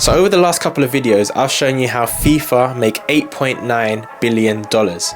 So over the last couple of videos, I've shown you how FIFA make $8.9 billion.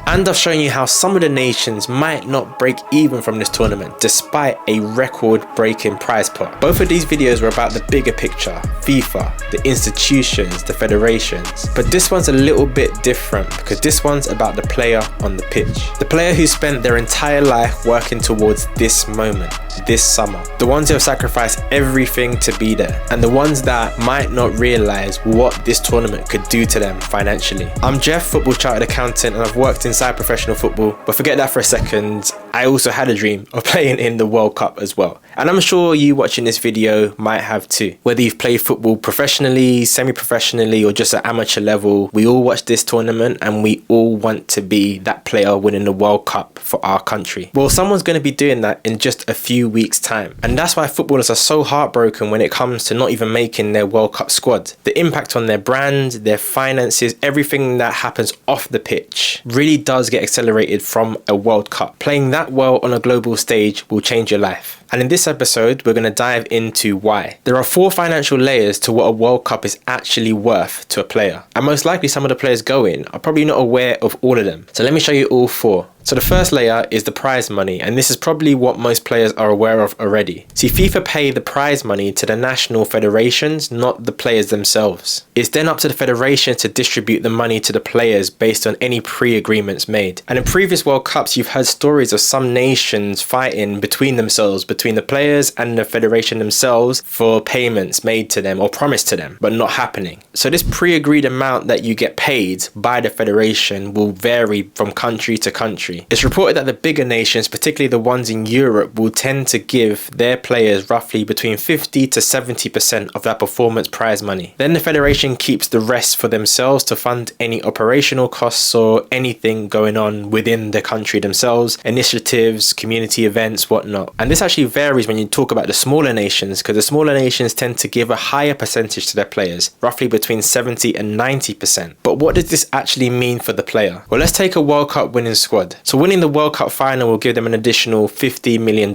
And I've shown you how some of the nations might not break even from this tournament, despite a record-breaking prize pot. Both of these videos were about the bigger picture, FIFA, the institutions, the federations. But this one's a little bit different because this one's about the player on the pitch. The player who spent their entire life working towards this moment, this summer. The ones who have sacrificed everything to be there. And the ones that might not realize what this tournament could do to them financially. I'm Jeff, football chartered accountant, and I've worked inside professional football. But forget that for a second, I also had a dream of playing in the World Cup as well. And I'm sure you watching this video might have too. Whether you've played football professionally, semi-professionally, or just at amateur level, we all watch this tournament and we all want to be that player winning the World Cup for our country. Well, someone's going to be doing that in just a few weeks' time. And that's why footballers are so heartbroken when it comes to not even making their World Cup squad. The impact on their brand, their finances, everything that happens off the pitch really does get accelerated from a World Cup. Playing that well on a global stage will change your life. And in this episode, we're going to dive into why. There are 4 financial layers to what a World Cup is actually worth to a player. And most likely some of the players going are probably not aware of all of them. So let me show you all 4. So the first layer is the prize money, and this is probably what most players are aware of already. See, FIFA pay the prize money to the national federations, not the players themselves. It's then up to the federation to distribute the money to the players based on any pre-agreements made. And in previous World Cups, you've heard stories of some nations fighting between themselves, between the players and the federation themselves for payments made to them or promised to them, but not happening. So this pre-agreed amount that you get paid by the federation will vary from country to country. It's reported that the bigger nations, particularly the ones in Europe, will tend to give their players roughly between 50 to 70% of that performance prize money. Then the federation keeps the rest for themselves to fund any operational costs or anything going on within the country themselves, initiatives, community events, whatnot. And this actually varies when you talk about the smaller nations, because the smaller nations tend to give a higher percentage to their players, roughly between 70 and 90%. But what does this actually mean for the player? Well, let's take a World Cup winning squad. So winning the World Cup final will give them an additional $50 million.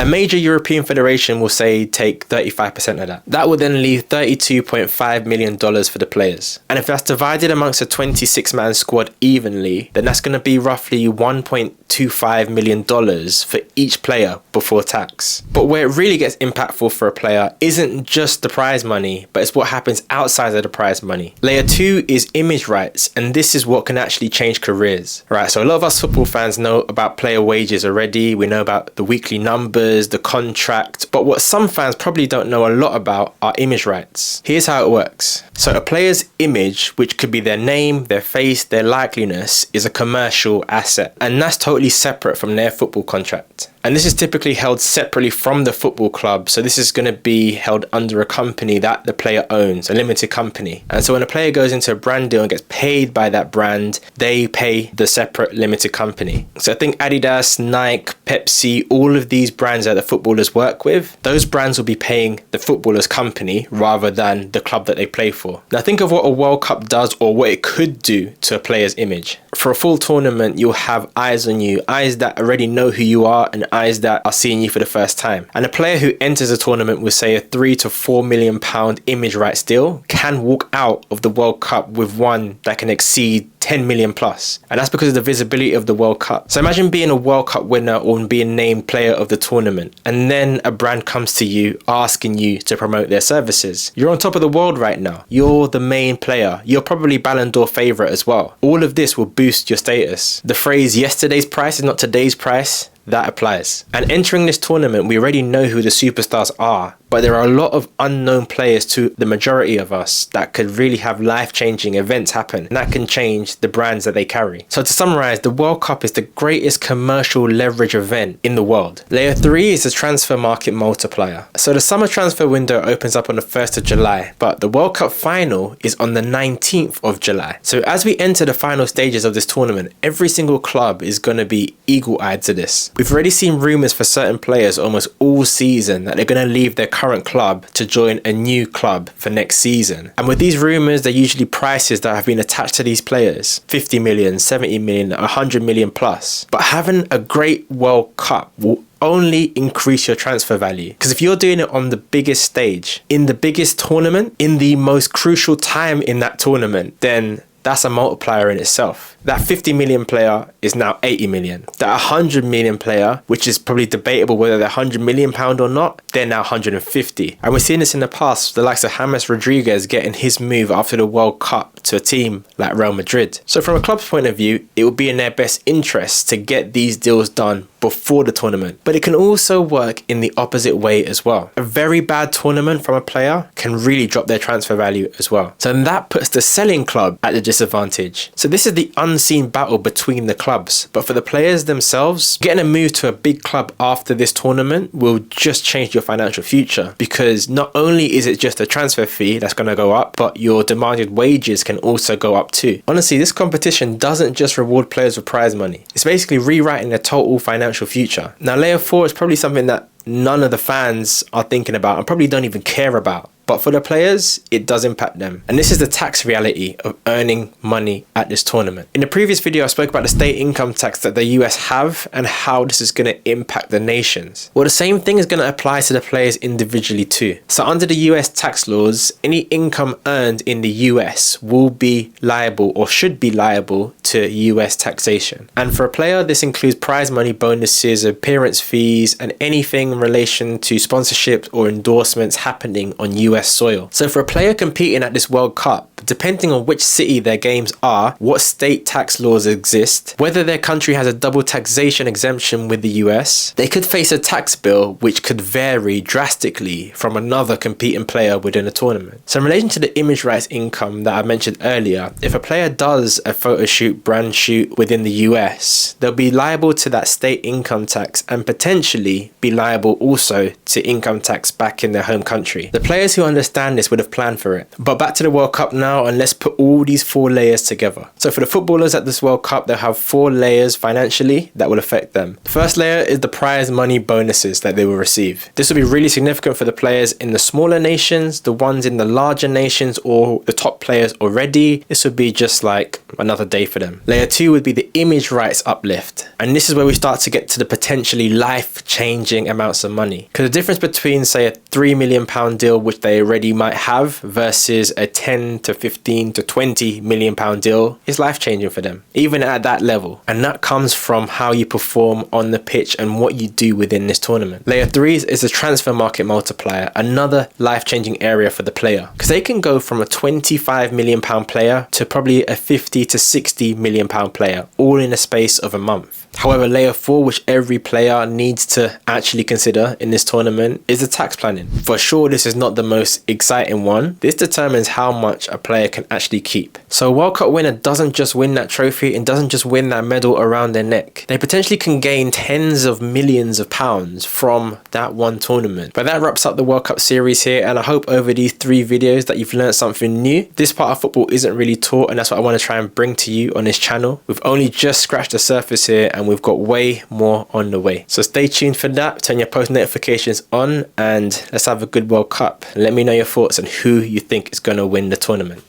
A major European federation will say take 35% of that. That will then leave $32.5 million for the players. And if that's divided amongst a 26-man squad evenly, then that's going to be roughly $1.25 million for each player before tax. But where it really gets impactful for a player isn't just the prize money, but it's what happens outside of the prize money. Layer 2 is image rights, and this is what can actually change careers. Right, so a lot of us football fans know about player wages already. We know about the weekly numbers, the contract, but what some fans probably don't know a lot about are image rights. Here's how it works. So a player's image, which could be their name, their face, their likeliness, is a commercial asset, and that's totally separate from their football contract. And this is typically held separately from the football club. So this is going to be held under a company that the player owns, a limited company. And so when a player goes into a brand deal and gets paid by that brand, they pay the separate limited company. So I think Adidas, Nike, Pepsi, all of these brands that the footballers work with, those brands will be paying the footballer's company rather than the club that they play for. Now think of what a World Cup does or what it could do to a player's image. For a full tournament, you'll have eyes on you, eyes that already know who you are and eyes that are seeing you for the first time. And a player who enters a tournament with say a £3 to £4 million image rights deal can walk out of the World Cup with one that can exceed 10 million plus. And that's because of the visibility of the World Cup. So imagine being a World Cup winner or being named player of the tournament, and then a brand comes to you asking you to promote their services. You're on top of the world right now. You're the main player. You're probably Ballon d'Or favorite as well. All of this will boost your status. The phrase yesterday's price is not today's price, that applies. And entering this tournament, we already know who the superstars are, but there are a lot of unknown players to the majority of us that could really have life-changing events happen, and that can change the brands that they carry. So to summarize, the World Cup is the greatest commercial leverage event in the world. Layer 3 is the transfer market multiplier. So the summer transfer window opens up on the 1st of July, but the World Cup final is on the 19th of July. So as we enter the final stages of this tournament, every single club is going to be eagle-eyed to this. We've already seen rumours for certain players almost all season that they're going to leave their current club to join a new club for next season. And with these rumours, they're usually prices that have been attached to these players, 50 million, 70 million, 100 million plus. But having a great World Cup will only increase your transfer value. Because if you're doing it on the biggest stage, in the biggest tournament, in the most crucial time in that tournament, then that's a multiplier in itself. That 50 million player is now 80 million. That 100 million player, which is probably debatable whether they're 100 million pound or not, they're now 150. And we've seen this in the past, the likes of James Rodriguez getting his move after the World Cup to a team like Real Madrid. So from a club's point of view, it would be in their best interest to get these deals done before the tournament. But it can also work in the opposite way as well. A very bad tournament from a player can really drop their transfer value as well. So then that puts the selling club at a disadvantage. So this is the unseen battle between the clubs. But for the players themselves, getting a move to a big club after this tournament will just change your financial future, because not only is it just a transfer fee that's going to go up, but your demanded wages can also go up too. Honestly, this competition doesn't just reward players with prize money. It's basically rewriting their total financial future. Now, layer 4 is probably something that none of the fans are thinking about and probably don't even care about. But for the players, it does impact them. And this is the tax reality of earning money at this tournament. In the previous video, I spoke about the state income tax that the US have and how this is going to impact the nations. Well, the same thing is going to apply to the players individually too. So under the US tax laws, any income earned in the US will be liable or should be liable to US taxation. And for a player, this includes prize money, bonuses, appearance fees, and anything in relation to sponsorships or endorsements happening on US soil. So for a player competing at this World Cup, depending on which city their games are, what state tax laws exist, whether their country has a double taxation exemption with the US, they could face a tax bill which could vary drastically from another competing player within a tournament. So in relation to the image rights income that I mentioned earlier, if a player does a photo shoot, brand shoot within the US, they'll be liable to that state income tax and potentially be liable also to income tax back in their home country. The players who understand this would have planned for it. But back to the World Cup now, and let's put all these 4 layers together. So for the footballers at this World Cup, they'll have 4 layers financially that will affect them. The first layer is the prize money bonuses that they will receive. This will be really significant for the players in the smaller nations, the ones in the larger nations, or the top players already. This would be just like another day for them. Layer 2 would be the image rights uplift. And this is where we start to get to the potentially life-changing amounts of money. Because the difference between, say, a £3 million deal, which they already might have, versus a 10 to 15 to 20 million pound deal is life-changing for them, even at that level. And that comes from how you perform on the pitch and what you do within this tournament. Layer 3 is the transfer market multiplier, another life-changing area for the player, because they can go from a 25 million pound player to probably a 50 to 60 million pound player, all in a space of a month. However, layer 4, which every player needs to actually consider in this tournament, is the tax planning. For sure, this is not the most exciting one. This determines how much a player can actually keep. So a World Cup winner doesn't just win that trophy and doesn't just win that medal around their neck. They potentially can gain tens of millions of pounds from that one tournament. But that wraps up the World Cup series here, and I hope over these 3 videos that you've learned something new. This part of football isn't really taught, and that's what I want to try and bring to you on this channel. We've only just scratched the surface here, and we've got way more on the way. So stay tuned for that, turn your post notifications on, and let's have a good World Cup. Let me know your thoughts on who you think is going to win the tournament.